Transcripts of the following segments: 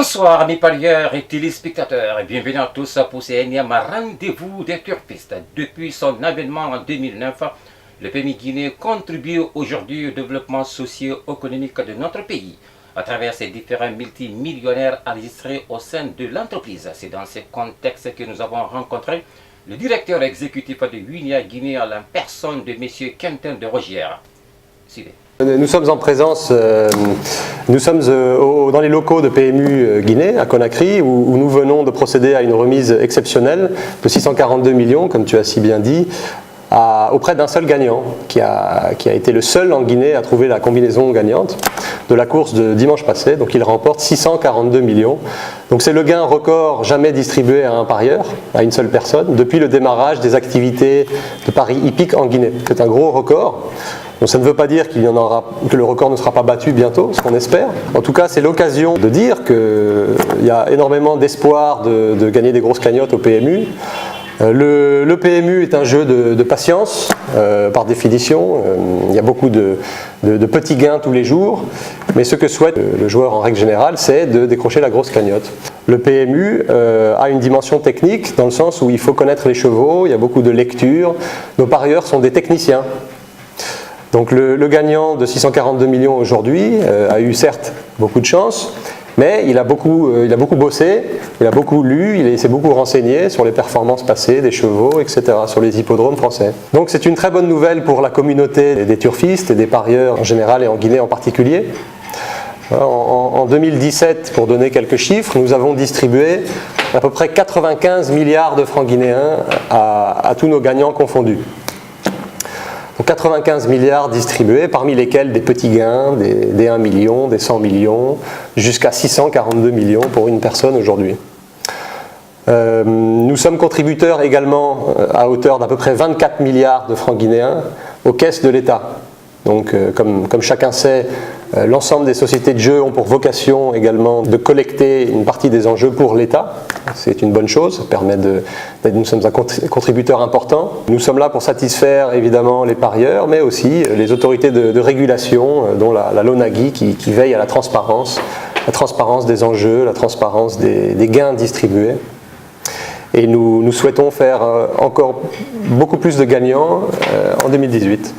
Bonsoir amis parieurs et téléspectateurs et bienvenue à tous pour ce énième rendez-vous des turfistes. Depuis son avènement en 2009, le PMI Guinée contribue aujourd'hui au développement socio-économique de notre pays à travers ses différents multimillionnaires enregistrés au sein de l'entreprise. C'est dans ce contexte que nous avons rencontré le directeur exécutif de Winia Guinée à la personne de M. Quentin de Rogière. Suivez. Nous sommes en présence, dans les locaux de PMU Guinée, à Conakry, où nous venons de procéder à une remise exceptionnelle de 642 millions, comme tu as si bien dit, auprès d'un seul gagnant, qui a été le seul en Guinée à trouver la combinaison gagnante de la course de dimanche passé. Donc il remporte 642 millions. Donc c'est le gain record jamais distribué à un parieur, à une seule personne, depuis le démarrage des activités de paris hippiques en Guinée. C'est un gros record. Donc ça ne veut pas dire que le record ne sera pas battu bientôt, ce qu'on espère. En tout cas, c'est l'occasion de dire qu'il y a énormément d'espoir de gagner des grosses cagnottes au PMU. Le PMU est un jeu de patience, par définition. Il y a beaucoup de petits gains tous les jours. Mais ce que souhaite le joueur en règle générale, c'est de décrocher la grosse cagnotte. Le PMU a une dimension technique, dans le sens où il faut connaître les chevaux, il y a beaucoup de lecture. Nos parieurs sont des techniciens. Donc le gagnant de 642 millions aujourd'hui a eu certes beaucoup de chance, mais il a beaucoup bossé, il a beaucoup lu, il s'est beaucoup renseigné sur les performances passées des chevaux, etc., sur les hippodromes français. Donc c'est une très bonne nouvelle pour la communauté des turfistes et des parieurs en général et en Guinée en particulier. En 2017, pour donner quelques chiffres, nous avons distribué à peu près 95 milliards de francs guinéens à tous nos gagnants confondus. 95 milliards distribués, parmi lesquels des petits gains, des 1 million, des 100 millions, jusqu'à 642 millions pour une personne aujourd'hui. Nous sommes contributeurs également à hauteur d'à peu près 24 milliards de francs guinéens aux caisses de l'État. Donc, comme chacun sait, l'ensemble des sociétés de jeux ont pour vocation également de collecter une partie des enjeux pour l'État. C'est une bonne chose, ça permet nous sommes un contributeur important. Nous sommes là pour satisfaire évidemment les parieurs, mais aussi les autorités de régulation, dont la LONAGUI qui veille à la transparence des enjeux, la transparence des gains distribués. Et nous souhaitons faire encore beaucoup plus de gagnants en 2018.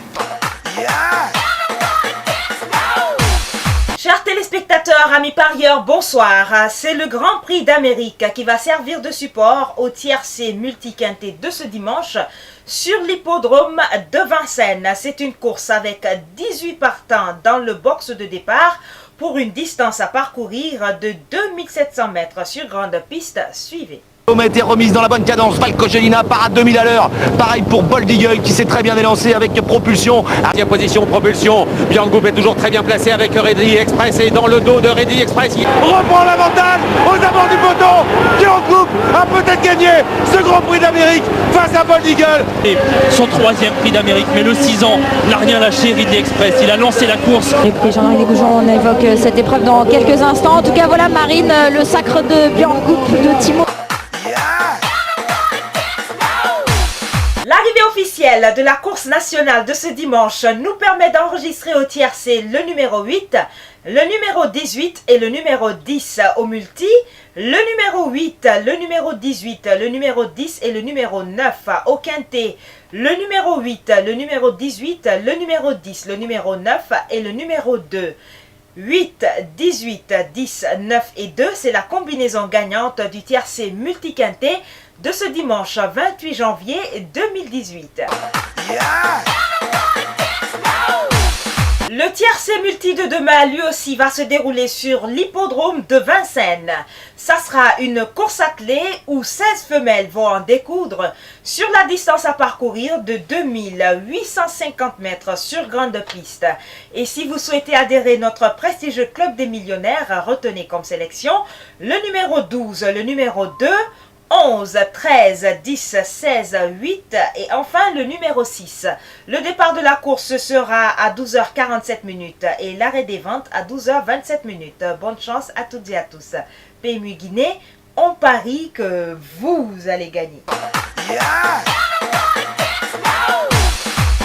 Chers téléspectateurs, amis parieurs, bonsoir. C'est le Grand Prix d'Amérique qui va servir de support au tiercé multiquinté de ce dimanche sur l'hippodrome de Vincennes. C'est une course avec 18 partants dans le box de départ pour une distance à parcourir de 2700 mètres sur grande piste. Suivez. A été remise dans la bonne cadence, Valcogelina part à 2000 à l'heure, pareil pour Bold Eagle qui s'est très bien élancé avec propulsion. Deuxième position, propulsion, Biangoup est toujours très bien placé avec Ready Express et dans le dos de Ready Express. Il reprend l'avantage aux abords du peloton, Biangoup a peut-être gagné ce Grand Prix d'Amérique face à Bold Eagle. Et son troisième prix d'Amérique, mais le 6 ans n'a rien lâché, Ready Express, il a lancé la course. Et puis Jean-Marie Goujon, on évoque cette épreuve dans quelques instants. En tout cas voilà Marine, le sacre de Biangoup de Timo. L'arrivée officielle de la course nationale de ce dimanche nous permet d'enregistrer au tiercé le numéro 8, le numéro 18 et le numéro 10 au multi, le numéro 8, le numéro 18, le numéro 10 et le numéro 9 au quintet, le numéro 8, le numéro 18, le numéro 10, le numéro 9 et le numéro 2. 8, 18, 10, 9 et 2, c'est la combinaison gagnante du tiercé multiquinté de ce dimanche 28 janvier 2018. Le tiercé multi de demain, lui aussi, va se dérouler sur l'hippodrome de Vincennes. Ça sera une course attelée où 16 femelles vont en découdre sur la distance à parcourir de 2850 mètres sur grande piste. Et si vous souhaitez adhérer à notre prestigieux club des millionnaires, retenez comme sélection le numéro 12, le numéro 2, 11, 13, 10, 16, 8 et enfin le numéro 6. Le départ de la course sera à 12h47 et l'arrêt des ventes à 12h27. Bonne chance à toutes et à tous. PMU Guinée, on parie que vous allez gagner.